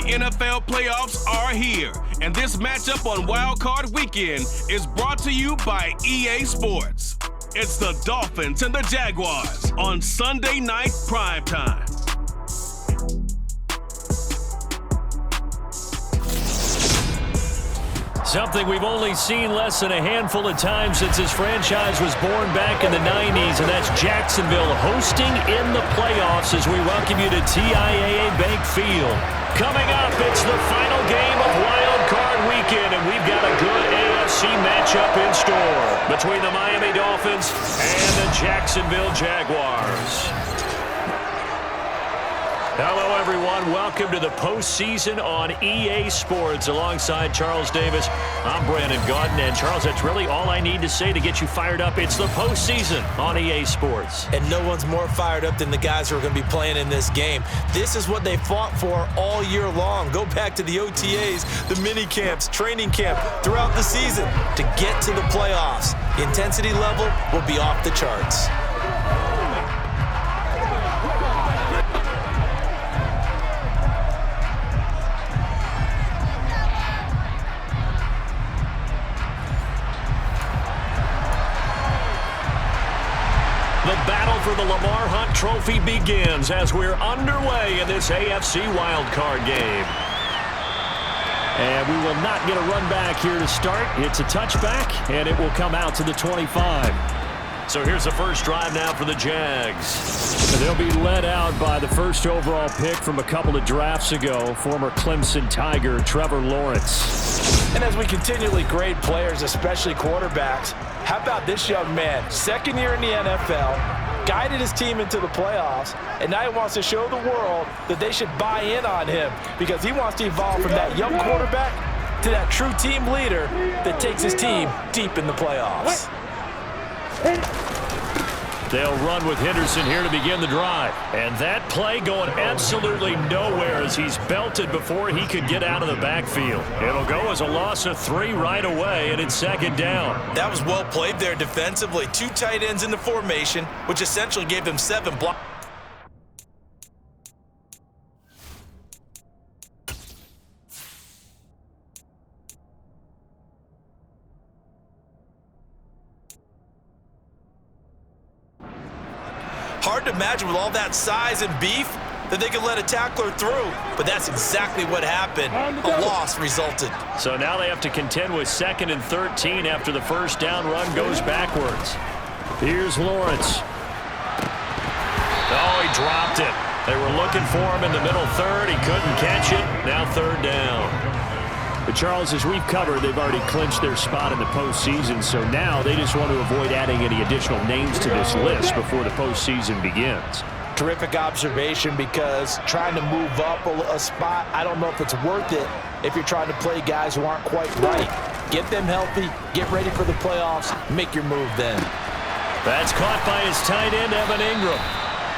NFL playoffs are here, and this matchup on Wild Card Weekend is brought to you by EA Sports. It's the Dolphins and the Jaguars on Sunday night primetime. Something we've only seen less than a handful of times since his franchise was born back in the 90s, and that's Jacksonville hosting in the playoffs as we welcome you to TIAA Bank Field. Coming up, it's the final game of Wild Card Weekend, and we've got a good AFC matchup in store between the Miami Dolphins and the Jacksonville Jaguars. Hello, everyone. Welcome to the postseason on EA Sports. Alongside Charles Davis, I'm Brandon Gaudin. And, Charles, that's really all I need to say to get you fired up. It's the postseason on EA Sports. And no one's more fired up than the guys who are going to be playing in this game. This is what they fought for all year long. Go back to the OTAs, the mini camps, training camp, throughout the season to get to the playoffs. The intensity level will be off the charts. The battle for the Lamar Hunt Trophy begins as we're underway in this AFC wildcard game. And we will not get a run back here to start. It's a touchback, and it will come out to the 25. So here's the first drive now for the Jags. They'll be led out by the first overall pick from a couple of drafts ago, former Clemson Tiger Trevor Lawrence. And as we continually grade players, especially quarterbacks, how about this young man? Second year in the NFL, guided his team into the playoffs, and now he wants to show the world that they should buy in on him because he wants to evolve from that young quarterback to that true team leader that takes his team deep in the playoffs. They'll run with Henderson here to begin the drive. And that play going absolutely nowhere as he's belted before he could get out of the backfield. It'll go as a loss of 3 right away, and it's second down. That was well played there defensively. 2 tight ends in the formation, which essentially gave them 7 blocks. Hard to imagine with all that size and beef that they could let a tackler through, but that's exactly what happened. A loss resulted. So now they have to contend with 2nd and 13 after the first down run goes backwards. Here's Lawrence. Oh, he dropped it. They were looking for him in the middle third. He couldn't catch it. Now 3rd down. But, Charles, as we've covered, they've already clinched their spot in the postseason, so now they just want to avoid adding any additional names to this list before the postseason begins. Terrific observation, because trying to move up a spot, I don't know if it's worth it if you're trying to play guys who aren't quite right. Get them healthy, get ready for the playoffs, make your move then. That's caught by his tight end, Evan Ingram.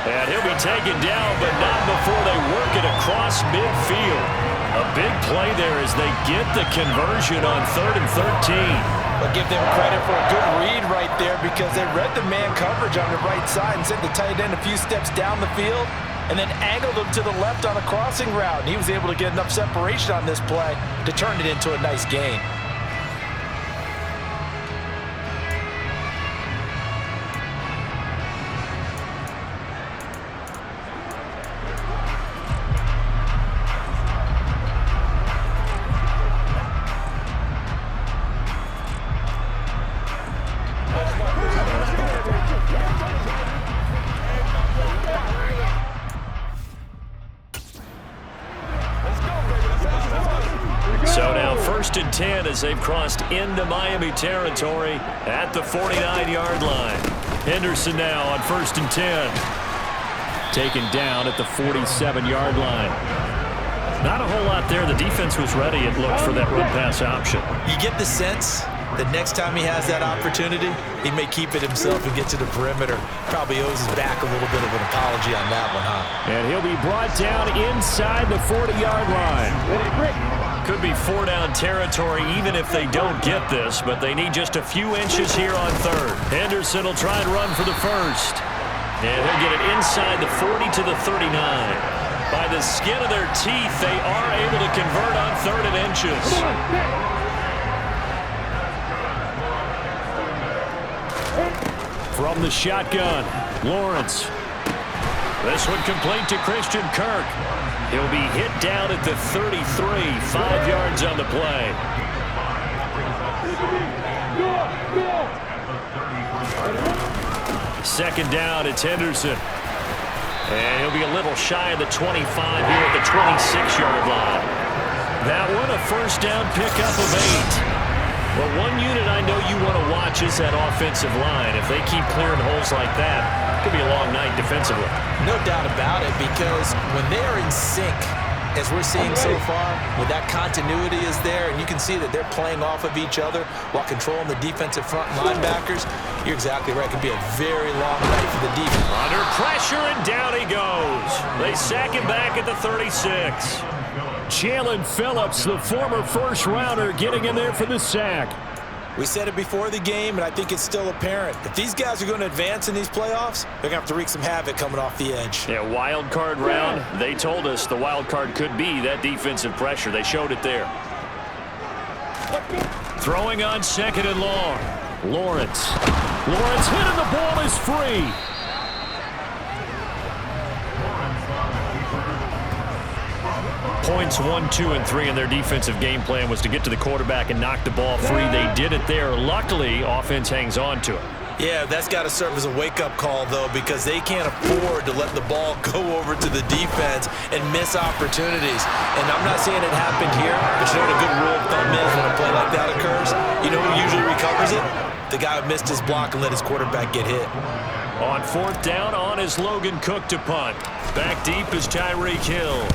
And he'll be taken down, but not before they work it across midfield. A big play there as they get the conversion on 3rd and 13. But give them credit for a good read right there, because they read the man coverage on the right side and sent the tight end a few steps down the field and then angled him to the left on a crossing route. And he was able to get enough separation on this play to turn it into a nice gain. So now 1st and 10 as they've crossed into Miami territory at the 49-yard line. Henderson now on 1st and 10. Taken down at the 47-yard line. Not a whole lot there. The defense was ready, it looked, for that run-pass option. You get the sense that next time he has that opportunity, he may keep it himself and get to the perimeter. Probably owes his back a little bit of an apology on that one, huh? And he'll be brought down inside the 40-yard line. Could be 4-down territory even if they don't get this, but they need just a few inches here on 3rd. Henderson will try and run for the first. And he'll get it inside the 40 to the 39. By the skin of their teeth, they are able to convert on 3rd and inches. From the shotgun, Lawrence. This one complete to Christian Kirk. He'll be hit down at the 33, 5 yards on the play. Second down, it's Henderson. And he'll be a little shy of the 25 here at the 26-yard line. That one, a first down pickup of 8. Well, one unit I know you want to watch is that offensive line. If they keep clearing holes like that, it could be a long night defensively. No doubt about it, because when they're in sync, as we're seeing so far, when that continuity is there, and you can see that they're playing off of each other while controlling the defensive front linebackers, you're exactly right. It could be a very long night for the defense. Under pressure, and down he goes. They sack him back at the 36. Jalen Phillips, the former first-rounder, getting in there for the sack. We said it before the game, and I think it's still apparent. If these guys are going to advance in these playoffs, they're going to have to wreak some havoc coming off the edge. Yeah, wild card round. They told us the wild card could be that defensive pressure. They showed it there. Throwing on 2nd and long. Lawrence hit and the ball is free. Points 1, 2, and 3 in their defensive game plan was to get to the quarterback and knock the ball free. They did it there. Luckily, offense hangs on to it. Yeah, that's got to serve as a wake-up call, though, because they can't afford to let the ball go over to the defense and miss opportunities. And I'm not saying it happened here, but you know what a good rule of thumb is when a play like that occurs? You know who usually recovers it? The guy who missed his block and let his quarterback get hit. On 4th down, on is Logan Cook to punt. Back deep is Tyreek Hill.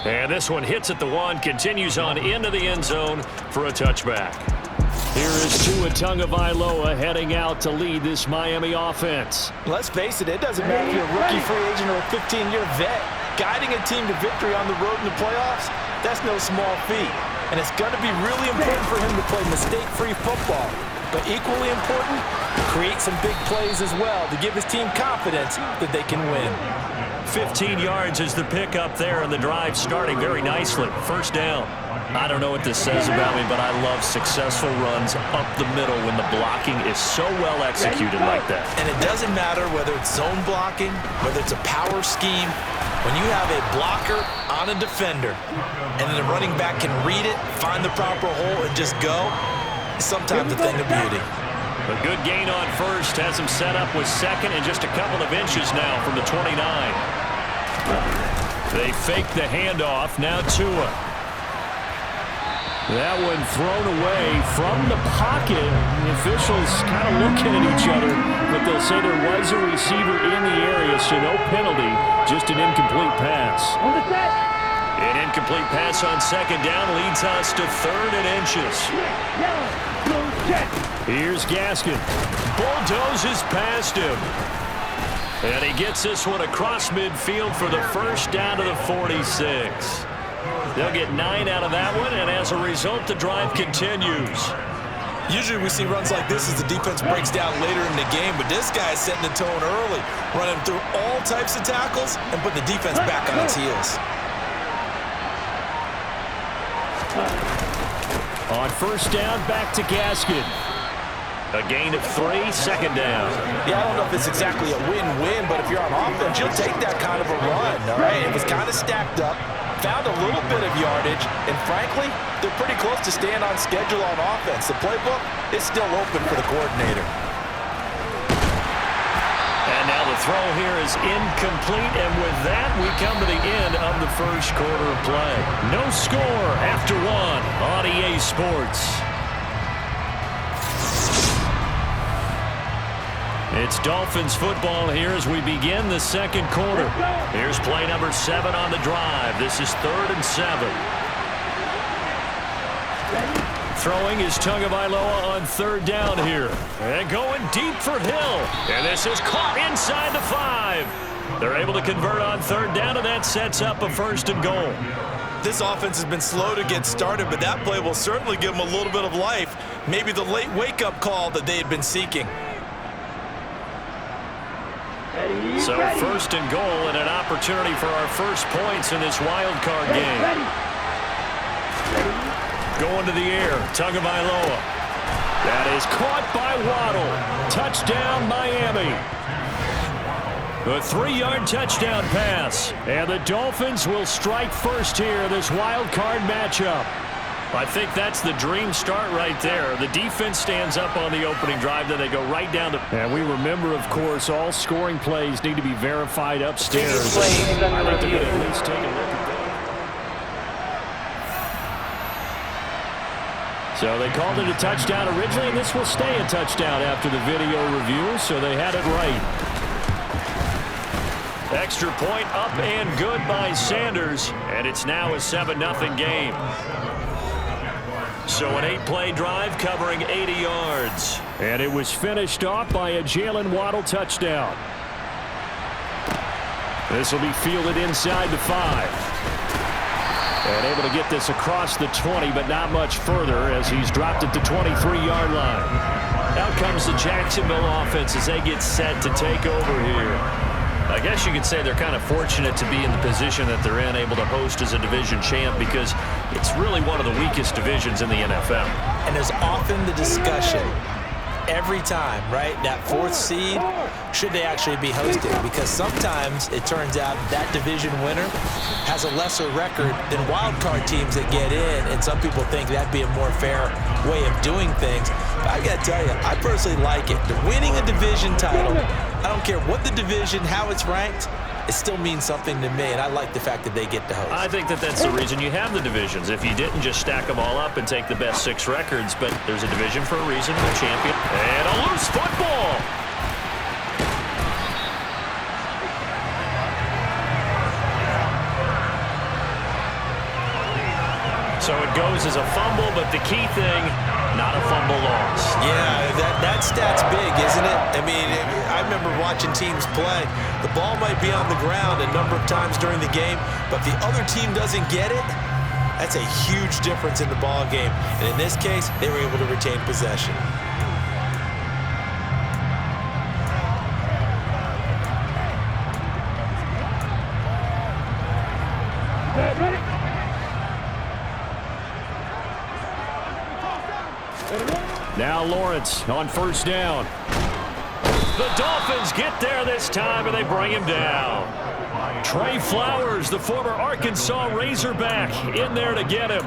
And this one hits at the 1, continues on into the end zone for a touchback. Here is Tua Tagovailoa heading out to lead this Miami offense. Let's face it, it doesn't matter if you're a rookie free agent or a 15-year vet. Guiding a team to victory on the road in the playoffs, that's no small feat. And it's going to be really important for him to play mistake-free football. But equally important, create some big plays as well to give his team confidence that they can win. 15 yards is the pickup there, and the drive starting very nicely. First down. I don't know what this says about me, but I love successful runs up the middle when the blocking is so well executed like that. And it doesn't matter whether it's zone blocking, whether it's a power scheme. When you have a blocker on a defender, and then the running back can read it, find the proper hole, and just go, it's sometimes a thing of beauty. A good gain on first, has him set up with 2nd and just a couple of inches now from the 29. They fake the handoff, now Tua. That one thrown away from the pocket. The officials kind of looking at each other, but they'll say there was a receiver in the area, so no penalty, just an incomplete pass. An incomplete pass on 2nd down leads us to 3rd and inches. Here's Gaskin. Bulldozes past him. And he gets this one across midfield for the first down to the 46. They'll get 9 out of that one, and as a result, the drive continues. Usually we see runs like this as the defense breaks down later in the game, but this guy is setting the tone early, running through all types of tackles and putting the defense back on its heels. On first down, back to Gaskin. A gain of 3, 2nd down. Yeah, I don't know if it's exactly a win-win, but if you're on offense, you'll take that kind of a run, all right? It was kind of stacked up, found a little bit of yardage, and frankly, they're pretty close to staying on schedule on offense. The playbook is still open for the coordinator. And now the throw here is incomplete, and with that, we come to the end of the first quarter of play. No score after 1 on EA Sports. It's Dolphins football here as we begin the second quarter. Here's play number 7 on the drive. This is 3rd and 7. Throwing is Tagovailoa on 3rd down here. And going deep for Hill. And this is caught inside the 5. They're able to convert on 3rd down, and that sets up a 1st and goal. This offense has been slow to get started, but that play will certainly give them a little bit of life. Maybe the late wake-up call that they had been seeking. So first and goal and an opportunity for our first points in this wild card game. Going to the air, Tagovailoa. That is caught by Waddle. Touchdown, Miami. A 3-yard touchdown pass. And the Dolphins will strike first here, this wild card matchup. I think that's the dream start right there. The defense stands up on the opening drive, then they go right down to... And we remember, of course, all scoring plays need to be verified upstairs. I think they're going to at least take a look at that. So they called it a touchdown originally, and this will stay a touchdown after the video review, so they had it right. Extra point up and good by Sanders, and it's now a 7-0 game. So an 8-play drive covering 80 yards. And it was finished off by a Jalen Waddle touchdown. This will be fielded inside the 5. And able to get this across the 20, but not much further as he's dropped at the 23-yard line. Out comes the Jacksonville offense as they get set to take over here. I guess you could say they're kind of fortunate to be in the position that they're in, able to host as a division champ, because it's really one of the weakest divisions in the NFL. And there's often the discussion every time, right, that 4th seed, should they actually be hosting? Because sometimes it turns out that division winner has a lesser record than wild card teams that get in, and some people think that'd be a more fair way of doing things. But I got to tell you, I personally like it. The winning a division title, I don't care what the division, how it's ranked, it still means something to me, and I like the fact that they get to host. I think that that's the reason you have the divisions. If you didn't just stack them all up and take the best 6 records, but there's a division for a reason, a champion. And a loose football. So it goes as a fumble, but the key thing, not a fumble loss. Yeah, that stat's big, isn't it? I mean, I remember watching teams play. The ball might be on the ground a number of times during the game, but if the other team doesn't get it, that's a huge difference in the ball game. And in this case, they were able to retain possession. Now Lawrence on first down. The Dolphins get there this time, and they bring him down. Trey Flowers, the former Arkansas Razorback, in there to get him.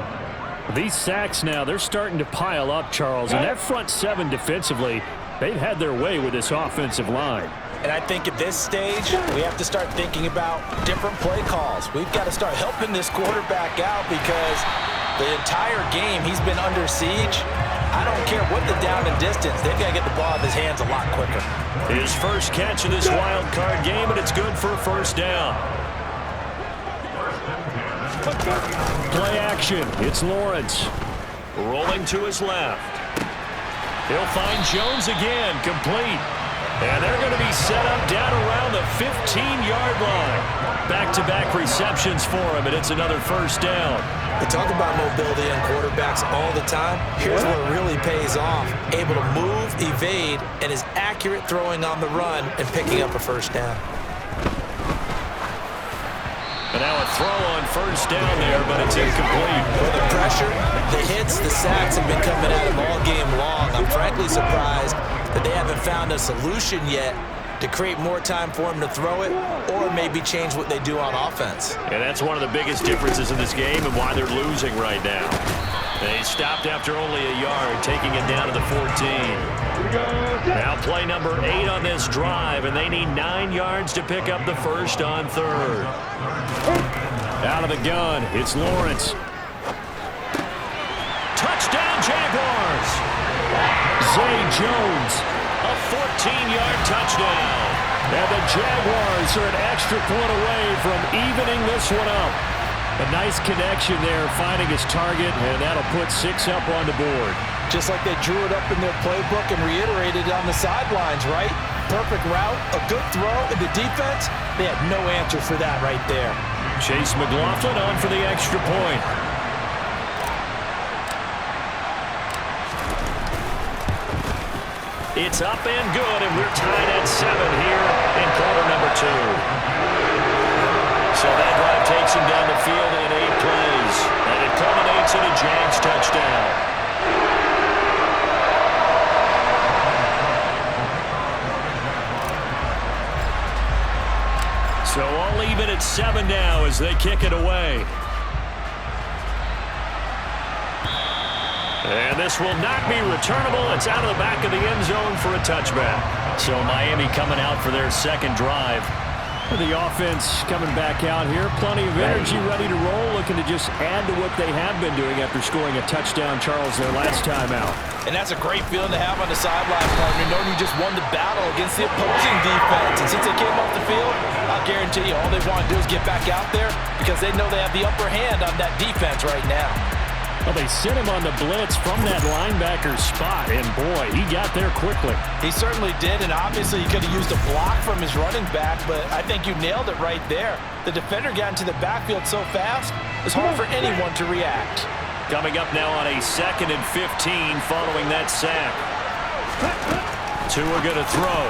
These sacks now, they're starting to pile up, Charles. And that front 7 defensively, they've had their way with this offensive line. And I think at this stage, we have to start thinking about different play calls. We've got to start helping this quarterback out because the entire game he's been under siege. I don't care what the down and distance. They've got to get the ball in his hands a lot quicker. His first catch of this wild card game, and it's good for a first down. Play action. It's Lawrence. Rolling to his left. He'll find Jones again, complete. And they're going to be set up down around the 15-yard line. Back-to-back receptions for him, and it's another first down. We talk about mobility on quarterbacks all the time. Here's where it really pays off. Able to move, evade, and is accurate throwing on the run and picking up a first down. And now a throw on first down there, but it's incomplete. With the pressure, the hits, the sacks have been coming at him all game long. I'm frankly surprised that they haven't found a solution yet to create more time for him to throw it or maybe change what they do on offense. And that's one of the biggest differences in this game and why they're losing right now. They stopped after only a yard, taking it down to the 14. Now play number 8 on this drive, and they need 9 yards to pick up the first on third. Out of the gun, it's Lawrence. Touchdown, Jaguars! Zay Jones, a 14-yard touchdown. And the Jaguars are an extra point away from evening this one up. A nice connection there, finding his target, and that'll put 6 up on the board. Just like they drew it up in their playbook and reiterated on the sidelines, right? Perfect route, a good throw, and the defense, they had no answer for that right there. Chase McLaughlin on for the extra point. It's up and good, and we're tied at 7 here in quarter number 2. So that drive takes him down the field in 8 plays, and it culminates in a Jags touchdown. So all even at 7 now as they kick it away. And this will not be returnable. It's out of the back of the end zone for a touchback. So Miami coming out for their second drive. The offense coming back out here. Plenty of energy, ready to roll, looking to just add to what they have been doing after scoring a touchdown, Charles, their last time out. And that's a great feeling to have on the sideline, partner, knowing you just won the battle against the opposing defense. And since they came off the field, I'll guarantee you all they want to do is get back out there because they know they have the upper hand on that defense right now. Well, they sent him on the blitz from that linebacker spot, and boy, he got there quickly. He certainly did, and obviously he could have used a block from his running back, but I think you nailed it right there. The defender got into the backfield so fast, it's hard for anyone to react. Coming up now on a 2nd and 15 following that sack. Tua going to throw.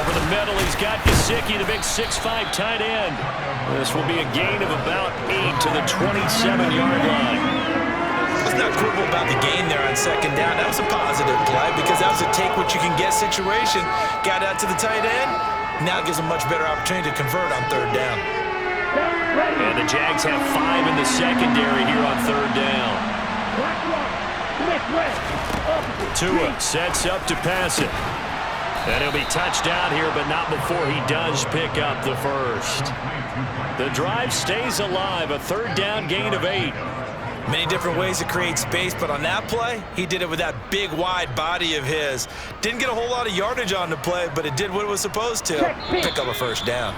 Over the middle, he's got Gesicki, the big 6'5" tight end. This will be a gain of about 8 to the 27-yard line. Let's not quibble about the gain there on 2nd down. That was a positive play because that was a take-what-you-can-get situation. Got out to the tight end. Now it gives them much better opportunity to convert on 3rd down. And the Jags have 5 in the secondary here on 3rd down. Tua sets up to pass it. And he'll be touched out here, but not before he does pick up the first. The drive stays alive, a 3rd down gain of 8. Many different ways to create space, but on that play, he did it with that big, wide body of his. Didn't get a whole lot of yardage on the play, but it did what it was supposed to. Pick up a 1st down.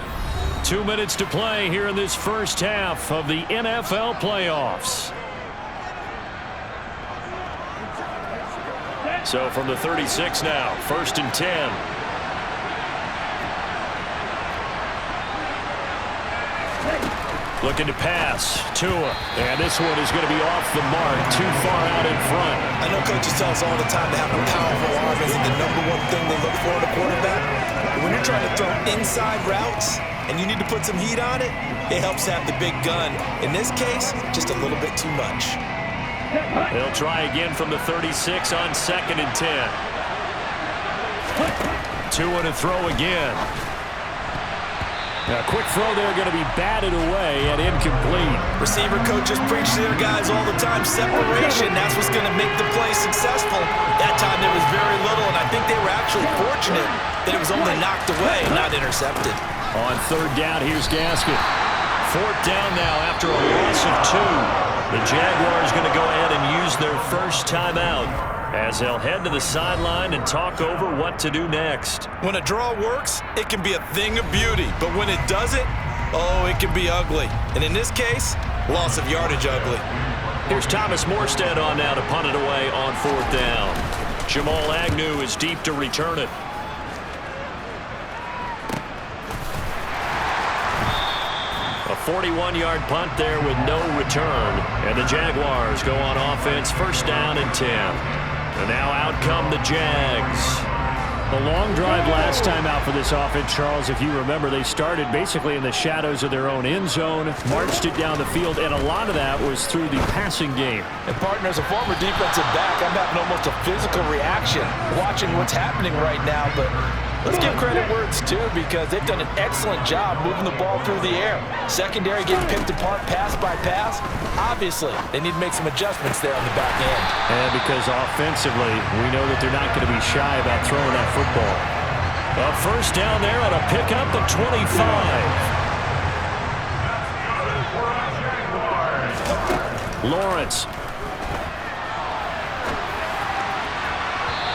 2 minutes to play here in this first half of the NFL playoffs. So from the 36 now, 1st and 10. Looking to pass. Tua. And this one is going to be off the mark. Too far out in front. I know coaches tell us all the time to have a powerful arm isn't the #1 thing they look for in a quarterback. But when you're trying to throw inside routes and you need to put some heat on it, it helps to have the big gun. In this case, just a little bit too much. They'll try again from the 36 on 2nd and 10. Tua to throw again. A quick throw there going to be batted away and incomplete. Receiver coaches preach to their guys all the time. Separation, that's what's going to make the play successful. That time there was very little, and I think they were actually fortunate that it was only knocked away, not intercepted. On 3rd down, here's Gaskin. 4th down now after a loss of 2. The Jaguars going to go ahead and use their first timeout as they'll head to the sideline and talk over what to do next. When a draw works, it can be a thing of beauty. But when it doesn't, oh, it can be ugly. And in this case, loss of yardage ugly. Here's Thomas Morstead on now to punt it away on 4th down. Jamal Agnew is deep to return it. A 41-yard punt there with no return. And the Jaguars go on offense, 1st down and 10. And now out come the Jags. The long drive last time out for this offense, Charles, if you remember, they started basically in the shadows of their own end zone, marched it down the field, and a lot of that was through the passing game. And, partner, as a former defensive back, I'm having almost a physical reaction watching what's happening right now. But let's give credit where it's due because they've done an excellent job moving the ball through the air. Secondary getting picked apart pass by pass. Obviously, they need to make some adjustments there on the back end. And because offensively, we know that they're not going to be shy about throwing that football. A 1st down there on a pickup of 25. Lawrence.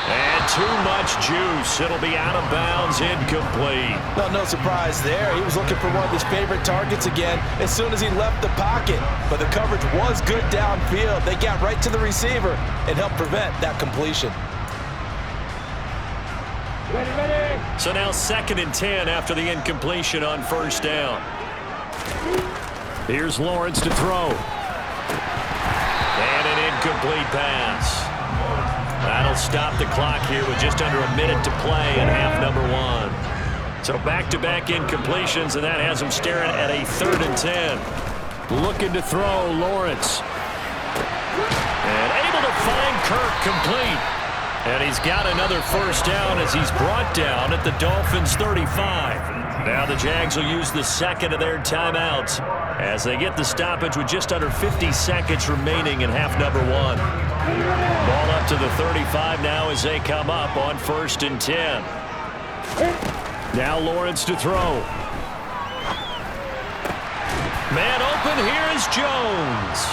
And too much juice. It'll be out of bounds, incomplete. Well, no surprise there. He was looking for one of his favorite targets again as soon as he left the pocket. But the coverage was good downfield. They got right to the receiver and helped prevent that completion. So now 2nd and 10 after the incompletion on 1st down. Here's Lawrence to throw. And an incomplete pass. That'll stop the clock here with just under a minute to play in half number 1. So back-to-back incompletions, and that has him staring at a 3rd and 10. Looking to throw, Lawrence. And able to find Kirk complete. And he's got another first down as he's brought down at the Dolphins' 35. Now the Jags will use the second of their timeouts as they get the stoppage with just under 50 seconds remaining in half number 1. Ball up to the 35 now as they come up on 1st and 10. Now Lawrence to throw. Man open, here is Jones.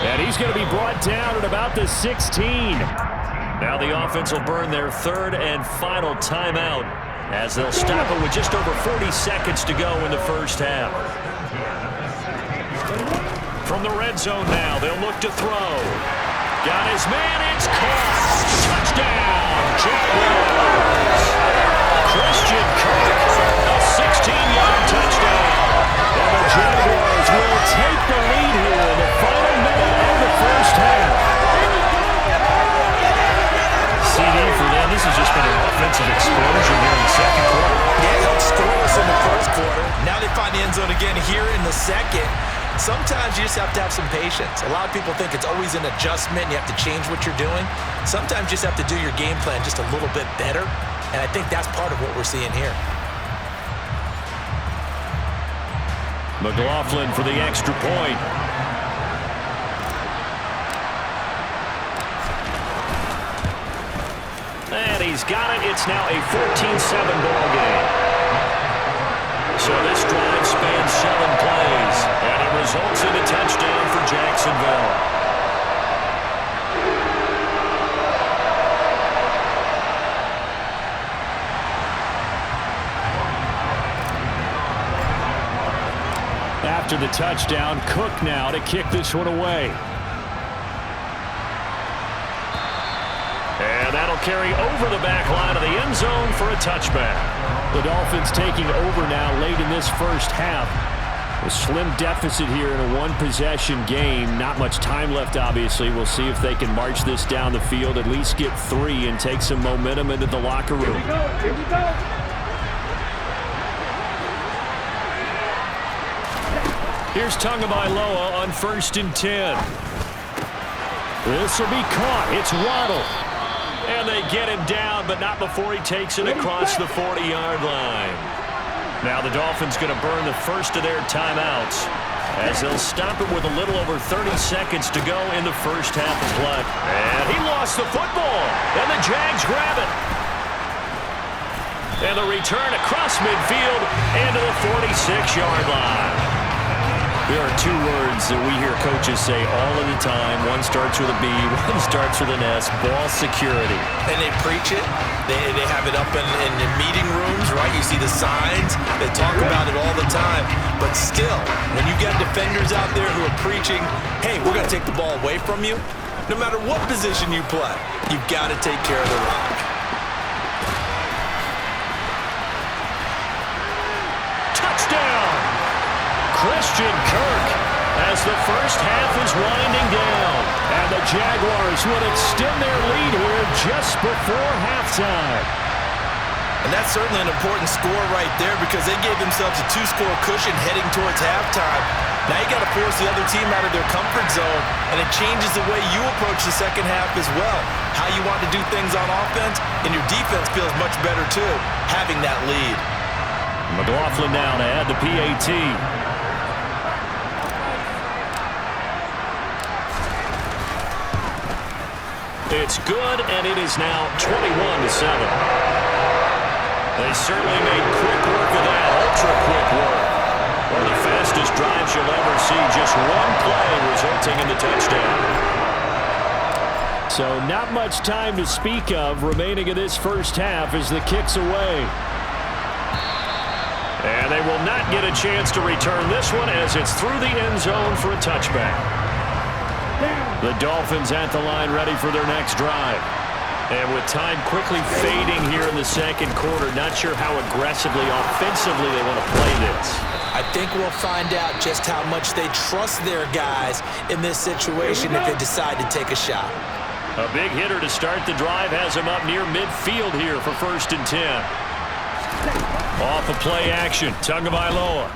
And he's going to be brought down at about the 16. Now the offense will burn their 3rd and final timeout as they'll stop it with just over 40 seconds to go in the first half. From the red zone now, they'll look to throw. Got his man, it's caught. Touchdown, Jaguars. Christian Kirk, a 16-yard touchdown. And the Jaguars will take the lead here in the final minute of the first half. CD for them. This has just been an offensive explosion here in the second quarter. Yeah, helped scoreless in the first quarter. Now they find the end zone again here in the second. Sometimes you just have to have some patience. A lot of people think it's always an adjustment. You have to change what you're doing. Sometimes you just have to do your game plan just a little bit better. And I think that's part of what we're seeing here. McLaughlin for the extra point. And he's got it. It's now a 14-7 ball game. So this drive spans 7 plays, and it results in a touchdown for Jacksonville. After the touchdown, Cook now to kick this one away. And that'll carry over the back line of the end zone for a touchback. The Dolphins taking over now late in this first half. A slim deficit here in a one-possession game. Not much time left, obviously. We'll see if they can march this down the field, at least get 3 and take some momentum into the locker room. Here we go. Here we go. Here's Tagovailoa on 1st and 10. This will be caught. It's Waddle. And they get him down, but not before he takes it across the 40-yard line. Now the Dolphins going to burn the first of their timeouts as they'll stop it with a little over 30 seconds to go in the first half of play. And he lost the football, and the Jags grab it. And the return across midfield into the 46-yard line. There are 2 words that we hear coaches say all of the time. One starts with a B, one starts with an S, ball security. And they preach it. They have it up in meeting rooms, right? You see the signs. They talk about it all the time. But still, when you got defenders out there who are preaching, hey, we're going to take the ball away from you, no matter what position you play, you've got to take care of the rock. Touchdown! Christian Kirk as the first half is winding down. And the Jaguars would extend their lead here just before halftime. And that's certainly an important score right there because they gave themselves a 2-score cushion heading towards halftime. Now you got to force the other team out of their comfort zone, and it changes the way you approach the second half as well. How you want to do things on offense, and your defense feels much better too, having that lead. McLaughlin now to add the PAT. It's good, and it is now 21-7. They certainly made quick work of that, ultra-quick work. One of the fastest drives you'll ever see, just one play resulting in the touchdown. So not much time to speak of remaining in this first half as the kick's away. And they will not get a chance to return this one as it's through the end zone for a touchback. The Dolphins at the line ready for their next drive. And with time quickly fading here in the second quarter, not sure how aggressively, offensively they want to play this. I think we'll find out just how much they trust their guys in this situation if they decide to take a shot. A big hitter to start the drive has him up near midfield here for 1st and 10. Off of play action, Tagovailoa.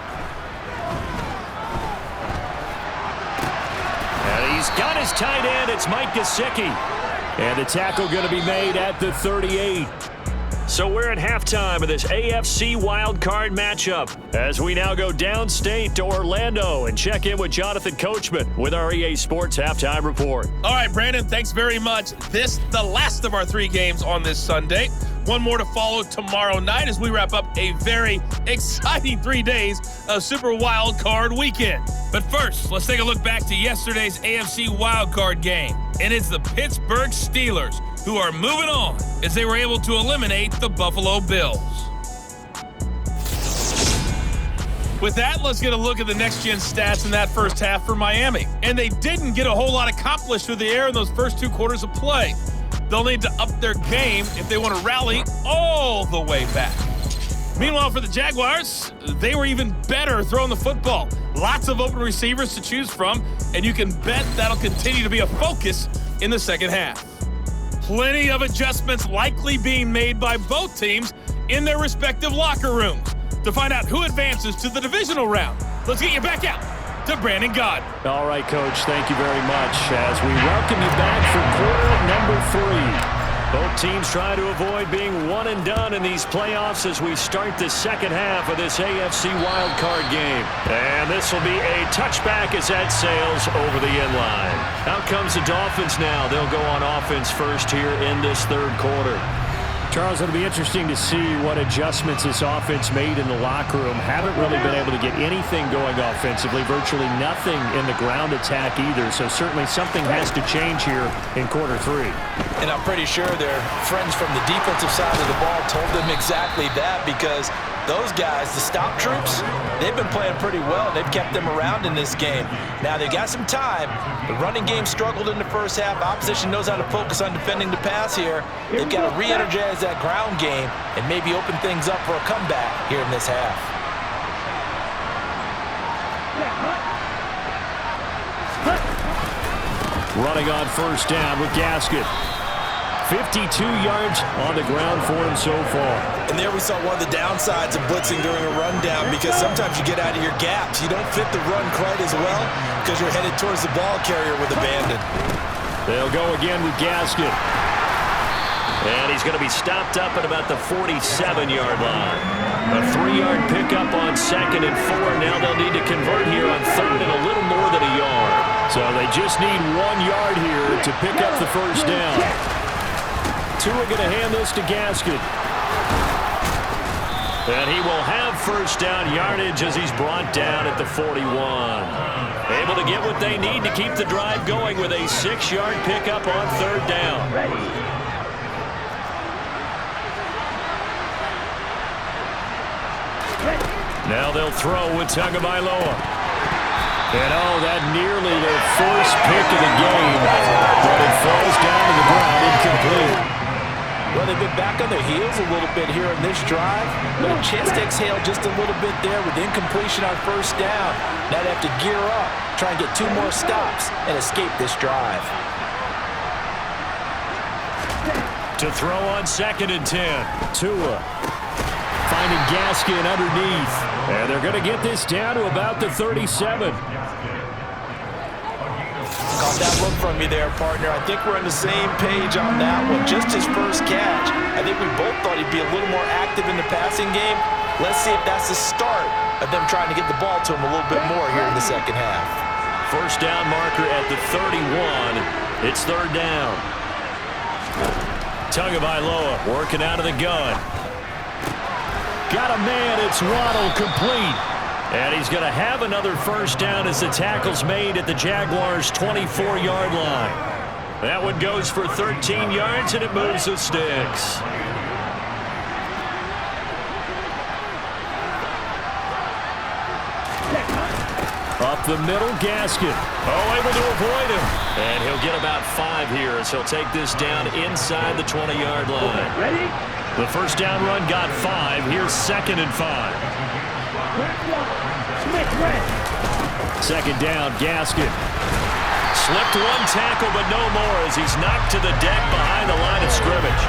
And he's got his tight end. It's Mike Gesicki. And the tackle going to be made at the 38. So we're at halftime of this AFC wildcard matchup as we now go downstate to Orlando and check in with Jonathan Coachman with our EA Sports Halftime Report. All right, Brandon, thanks very much. This, the last of our 3 games on this Sunday. One more to follow tomorrow night as we wrap up a very exciting 3 days of Super Wildcard Weekend. But first, let's take a look back to yesterday's AFC Wildcard game. And it's the Pittsburgh Steelers who are moving on as they were able to eliminate the Buffalo Bills. With that, let's get a look at the next-gen stats in that first half for Miami. And they didn't get a whole lot accomplished through the air in those first 2 quarters of play. They'll need to up their game if they want to rally all the way back. Meanwhile, for the Jaguars, they were even better throwing the football. Lots of open receivers to choose from, and you can bet that'll continue to be a focus in the second half. Plenty of adjustments likely being made by both teams in their respective locker rooms. To find out who advances to the divisional round, let's get you back out to Brandon Gaudin. All right, Coach, thank you very much as we welcome you back for quarter number 3. Both teams try to avoid being one and done in these playoffs as we start the second half of this AFC wildcard game. And this will be a touchback as that sails over the end line. Out comes the Dolphins now. They'll go on offense first here in this 3rd quarter. Charles, it'll be interesting to see what adjustments this offense made in the locker room. Haven't really been able to get anything going offensively, virtually nothing in the ground attack either. So certainly something has to change here in quarter 3. And I'm pretty sure their friends from the defensive side of the ball told them exactly that, because those guys, the stop troops, they've been playing pretty well. They've kept them around in this game. Now, they've got some time. The running game struggled in the first half. Opposition knows how to focus on defending the pass here. They've got to re-energize that ground game and maybe open things up for a comeback here in this half. Running on 1st down with Gasket. 52 yards on the ground for him so far. And there we saw one of the downsides of blitzing during a rundown, because sometimes you get out of your gaps. You don't fit the run quite as well because you're headed towards the ball carrier with abandon. They'll go again with Gasket. And he's going to be stopped up at about the 47-yard line. A 3-yard pickup on 2nd and 4. Now they'll need to convert here on 3rd and a little more than a yard. So they just need 1 yard here to pick up the 1st down. Tua going to hand this to Gasket. And he will have 1st down yardage as he's brought down at the 41. Able to get what they need to keep the drive going with a 6-yard pickup on 3rd down. Now they'll throw with Tagovailoa. And that nearly their first pick of the game, but it falls down to the ground incomplete. Well, they've been back on their heels a little bit here in this drive, but a chance to exhale just a little bit there with incompletion on 1st down. Now they have to gear up, try and get 2 more stops, and escape this drive. To throw on 2nd and 10. Tua finding Gaskin underneath. And they're going to get this down to about the 37. Caught that look from you there, partner. I think we're on the same page on that one. Just his first catch. I think we both thought he'd be a little more active in the passing game. Let's see if that's the start of them trying to get the ball to him a little bit more here in the second half. 1st down marker at the 31. It's 3rd down. Tagovailoa working out of the gun. Got a man. It's Waddle, complete. And he's going to have another 1st down as the tackle's made at the Jaguars' 24-yard line. That one goes for 13 yards, and it moves the sticks. Up the middle, Gasket. Able to avoid him. And he'll get about 5 here as he'll take this down inside the 20-yard line. Ready? The 1st down run got 5. Here's 2nd and 5. 2nd down, Gasket. Slipped one tackle, but no more as he's knocked to the deck behind the line of scrimmage.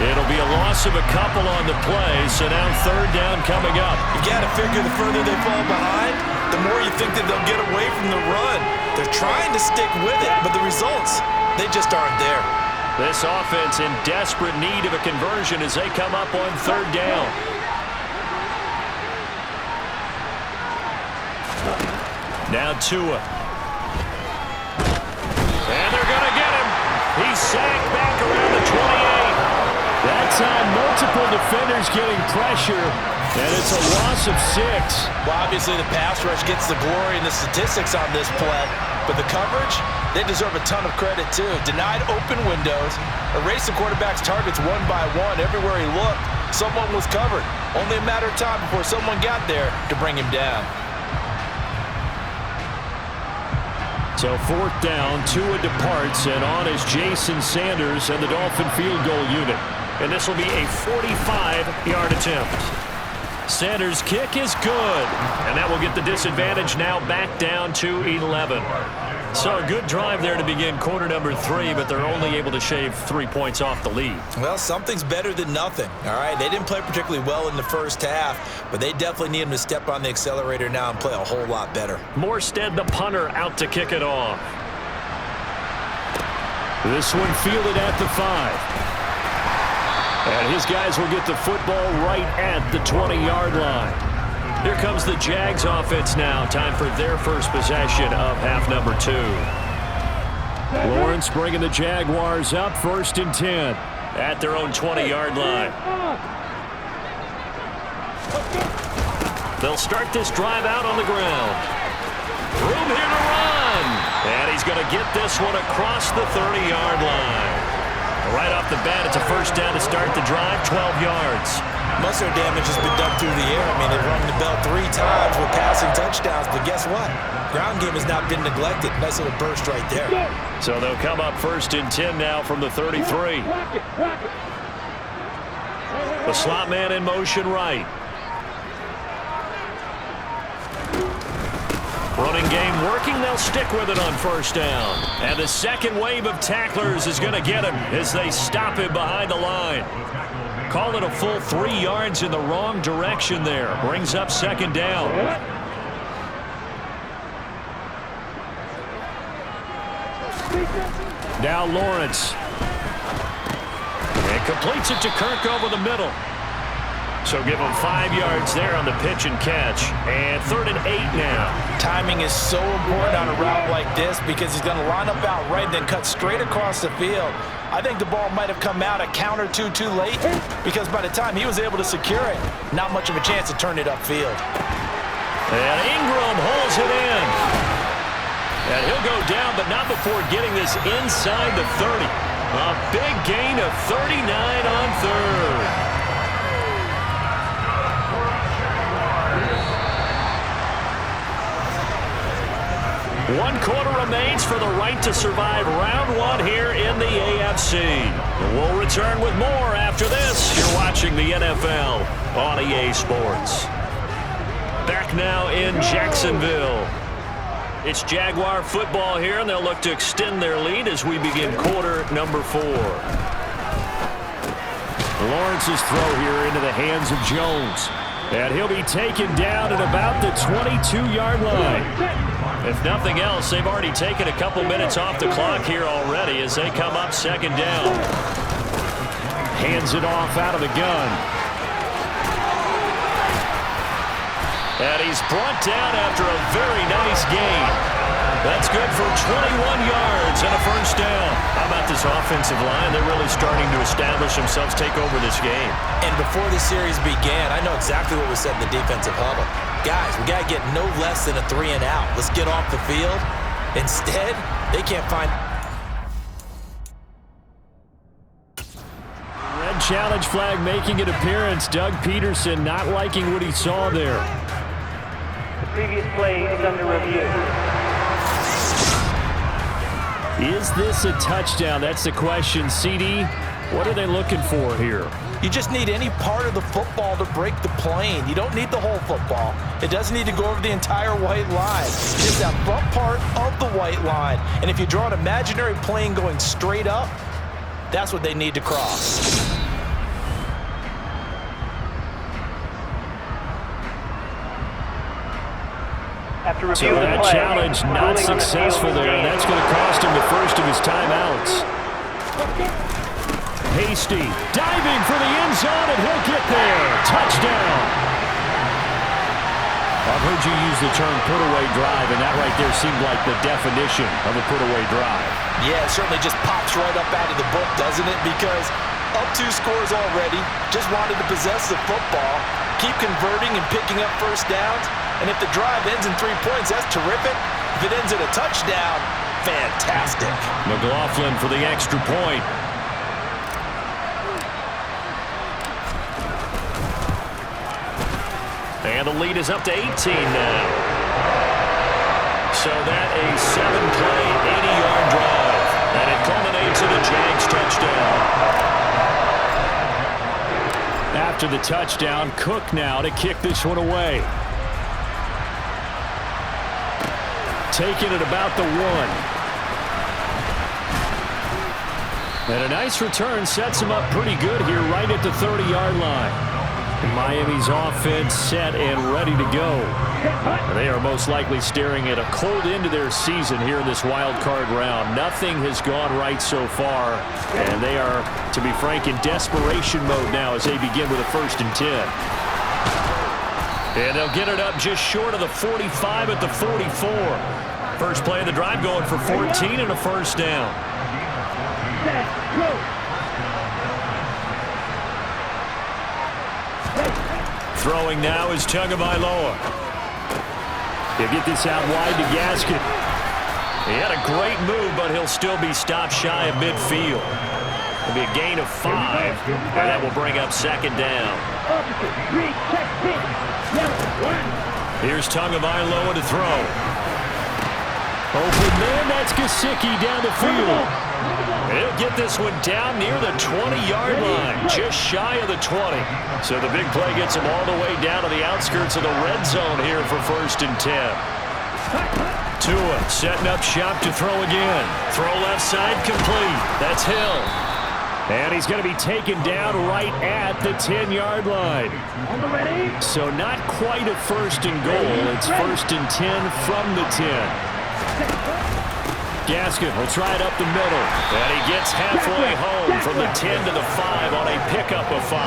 It'll be a loss of a couple on the play, so now third down coming up. You got to figure the further they fall behind, the more you think that they'll get away from the run. They're trying to stick with it, but the results, they just aren't there. This offense in desperate need of a conversion as they come up on third down. Now Tua. And they're going to get him. He's sacked back around the 28. That's on multiple defenders getting pressure, and it's a loss of 6. Well, obviously the pass rush gets the glory and the statistics on this play, but the coverage, they deserve a ton of credit too. Denied open windows, erased the quarterback's targets one by one. Everywhere he looked, someone was covered. Only a matter of time before someone got there to bring him down. So fourth down, Tua departs, and on is Jason Sanders and the Dolphin field goal unit. And this will be a 45-yard attempt. Sanders' kick is good. And that will get the disadvantage now back down to 11. So a good drive there to begin quarter number 3, but they're only able to shave 3 points off the lead. Well, something's better than nothing, all right? They didn't play particularly well in the first half, but they definitely need them to step on the accelerator now and play a whole lot better. Morstead, the punter, out to kick it off. This one fielded at the 5. And his guys will get the football right at the 20-yard line. Here comes the Jags offense now. Time for their first possession of half number 2. Lawrence bringing the Jaguars up, 1st and 10. At their own 20-yard line. They'll start this drive out on the ground. Room here to run. And he's going to get this one across the 30-yard line. Right off the bat, it's a first down to start the drive, 12 yards. Most of their damage has been done through the air. I mean, they've rung the bell 3 times with passing touchdowns, but guess what? Ground game has not been neglected. Nice little burst right there. So they'll come up 1st and 10 now from the 33. The slot man in motion right. Running game working. They'll stick with it on first down. And the second wave of tacklers is going to get him as they stop him behind the line. Call it a full 3 yards in the wrong direction there. Brings up second down. Now Lawrence. And completes it to Kirk over the middle. So give him 5 yards there on the pitch and catch. And 3rd and 8 now. Timing is so important on a route like this because he's going to line up out right and then cut straight across the field. I think the ball might have come out a count or two too late because by the time he was able to secure it, not much of a chance to turn it upfield. And Ingram holds it in. And he'll go down, but not before getting this inside the 30. A big gain of 39 on 3rd. One quarter remains for the right to survive round 1 here in the AFC. We'll return with more after this. You're watching the NFL on EA Sports. Back now in Jacksonville. It's Jaguar football here, and they'll look to extend their lead as we begin quarter number 4. Lawrence's throw here into the hands of Jones. And he'll be taken down at about the 22-yard line. If nothing else, they've already taken a couple minutes off the clock here already as they come up second down. Hands it off out of the gun. And he's brought down after a very nice gain. That's good for 21 yards and a first down. How about this offensive line? They're really starting to establish themselves, take over this game. And before the series began, I know exactly what was said in the defensive huddle. Guys, we got to get no less than a 3 and out. Let's get off the field. Instead, they can't find... Red challenge flag making an appearance. Doug Peterson not liking what he saw there. The previous play is under review. Is this a touchdown? That's the question. CD, what are they looking for here? You just need any part of the football to break the plane. You don't need the whole football. It doesn't need to go over the entire white line. You is that front part of the white line. And if you draw an imaginary plane going straight up, that's what they need to cross. So that challenge not successful there, and that's going to cost him the first of his timeouts. Hasty diving for the end zone, and he'll get there. Touchdown. I've heard you use the term put-away drive, and that right there seemed like the definition of a put-away drive. Yeah, it certainly just pops right up out of the book, doesn't it? Because up 2 scores already, just wanted to possess the football, keep converting and picking up first downs. And if the drive ends in 3 points, that's terrific. If it ends in a touchdown, fantastic. McLaughlin for the extra point. And the lead is up to 18 now. So that a 7-play, 80-yard drive. And it culminates in a Jags touchdown. After the touchdown, Cook now to kick this one away. Taking it about the 1. And a nice return sets him up pretty good here right at the 30-yard line. Miami's offense set and ready to go. They are most likely staring at a cold end to their season here in this wild card round. Nothing has gone right so far, and they are, to be frank, in desperation mode now as they begin with a 1st and 10. And they'll get it up just short of the 45 at the 44. First play of the drive going for 14 and a first down. Throwing now is Tagovailoa. He'll get this out wide to Gaskin. He had a great move, but he'll still be stopped shy of midfield. It'll be a gain of 5, and that will bring up 2nd down. Here's Tagovailoa to throw. Open man, that's Gesicki down the field. He'll get this one down near the 20-yard line, just shy of the 20. So the big play gets him all the way down to the outskirts of the red zone here for 1st and 10. Tua setting up shop to throw again. Throw left side complete. That's Hill. And he's going to be taken down right at the 10-yard line. So not quite a 1st and goal. It's 1st and 10 from the 10. Gaskin will try it up the middle. And he gets halfway home from the 10 to the 5 on a pickup of 5.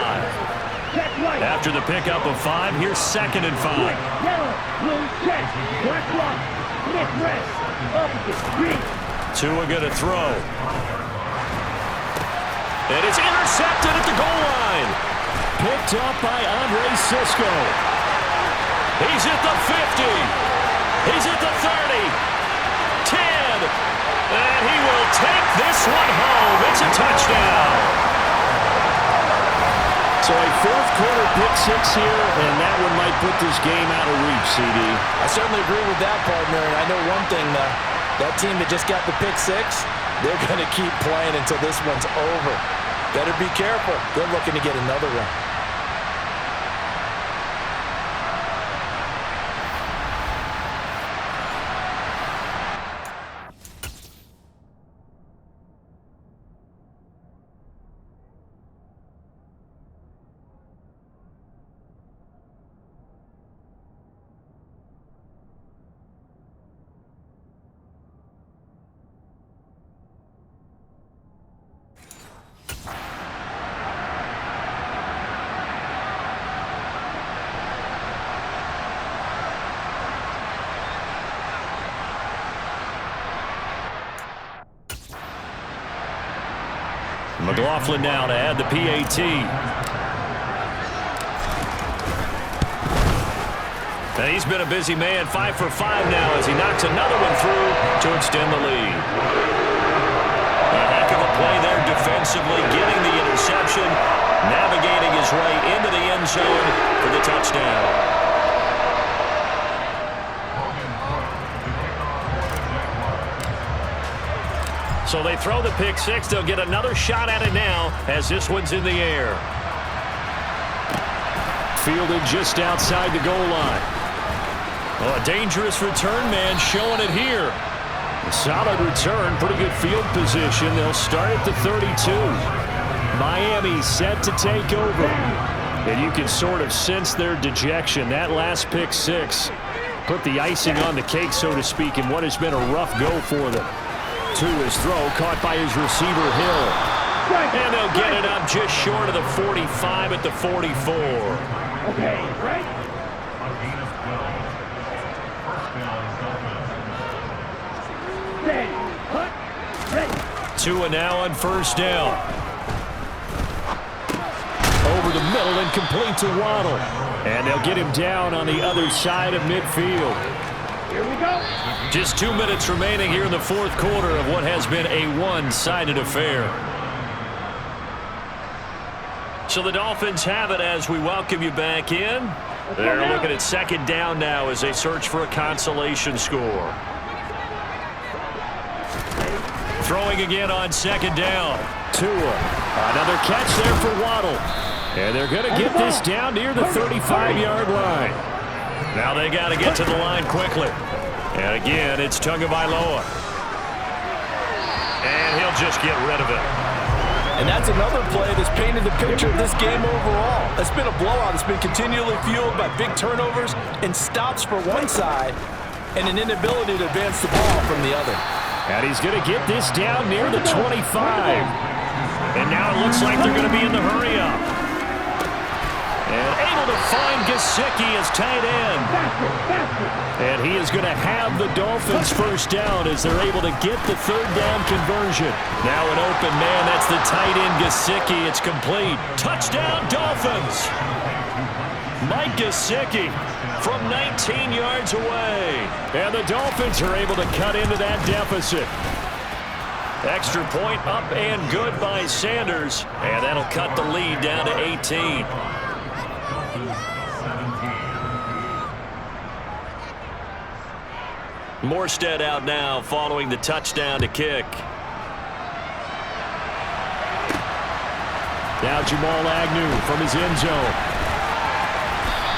After the pickup of 5, here's 2nd and 5. Tua going to throw. And it's intercepted at the goal line. Picked up by Andre Sisco. He's at the 50. He's at the 30. 10. And he will take this one home. It's a touchdown. So a 4th quarter pick 6 here, and that one might put this game out of reach, CD. I certainly agree with that, partner. And I know one thing, that team that just got the pick 6, they're going to keep playing until this one's over. Better be careful. They're looking to get another one. McLaughlin now to add the PAT. And he's been a busy man, 5 for 5 now as he knocks another one through to extend the lead. A heck of a play there defensively, getting the interception, navigating his way into the end zone for the touchdown. So they throw the pick 6. They'll get another shot at it now as this one's in the air. Fielded just outside the goal line. Oh, a dangerous return man showing it here. A solid return, pretty good field position. They'll start at the 32. Miami set to take over. And you can sort of sense their dejection. That last pick six put the icing on the cake, so to speak, in what has been a rough go for them. To his throw, caught by his receiver, Hill. And they'll get it up just short of the 45 at the 44. Okay, right. 2 and now on first down. Over the middle and complete to Waddle. And they'll get him down on the other side of midfield. Here we go. Just 2 minutes remaining here in the fourth quarter of what has been a one-sided affair. So the Dolphins have it as we welcome you back in. They're looking at second down now as they search for a consolation score. Throwing again on second down. Tua. Another catch there for Waddle. And they're going to get this down near the 35-yard line. Now they got to get to the line quickly. And again, it's Tagovailoa. And he'll just get rid of it. And that's another play that's painted the picture of this game overall. It's been a blowout. It's been continually fueled by big turnovers and stops for one side and an inability to advance the ball from the other. And he's going to get this down near the 25. And now it looks like they're going to be in the hurry-up. And able to find Gesicki as tight end. And he is going to have the Dolphins first down as they're able to get the third down conversion. Now an open man. That's the tight end Gesicki. It's complete. Touchdown, Dolphins. Mike Gesicki from 19 yards away. And the Dolphins are able to cut into that deficit. Extra point up and good by Sanders. And that'll cut the lead down to 18. Morstead out now following the touchdown to kick. Now Jamal Agnew from his end zone.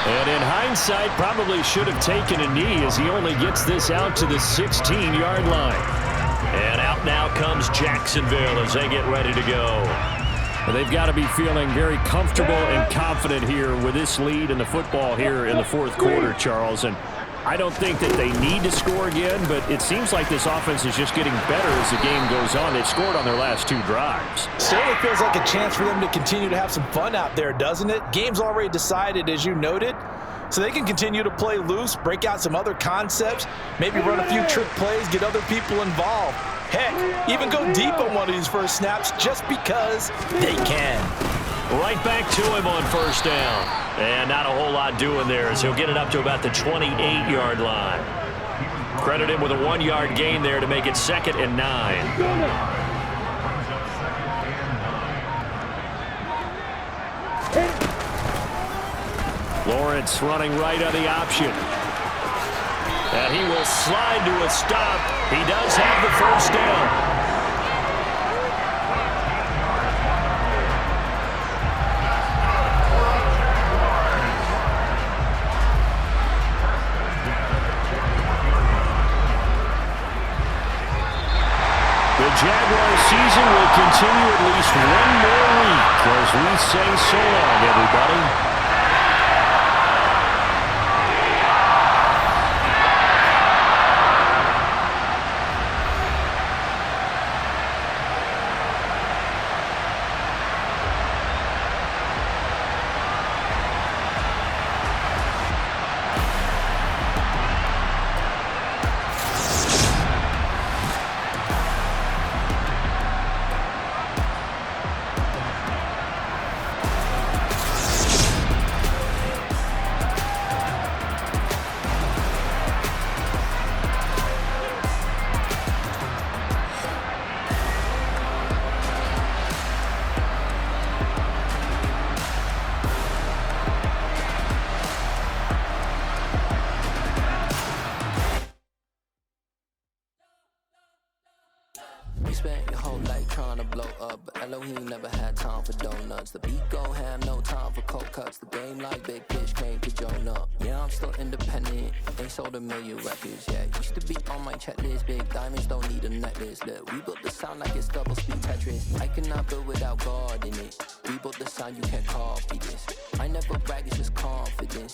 And in hindsight, probably should have taken a knee as he only gets this out to the 16-yard line. And out now comes Jacksonville as they get ready to go. Well, they've got to be feeling very comfortable and confident here with this lead in the football here in the fourth quarter, Charles. And I don't think that they need to score again, but it seems like this offense is just getting better as the game goes on. They've scored on their last 2 drives. Certainly feels like a chance for them to continue to have some fun out there, doesn't it? Game's already decided, as you noted, so they can continue to play loose, break out some other concepts, maybe run a few trick plays, get other people involved. Heck, even go deep on one of these first snaps just because they can. Right back to him on first down. And not a whole lot doing there as he'll get it up to about the 28-yard line. Credit him with a 1-yard gain there to make it 2nd and 9. Lawrence running right on the option. And he will slide to a stop. He does have the first down. The Jaguars season will continue at least one more week as we say so long, everybody. You spent your whole life trying to blow up, but Elohim never had time for donuts. The beat go ham, no time for cold cuts. The game like Big Fish came to Jonah. Yeah, I'm still independent, ain't sold a million records yet. Used to be on my checklist, big diamonds don't need a necklace. Look, we built the sound like it's double speed Tetris. I cannot build without God in it. We built the sound, you can't copy this. I never brag, it's just confidence.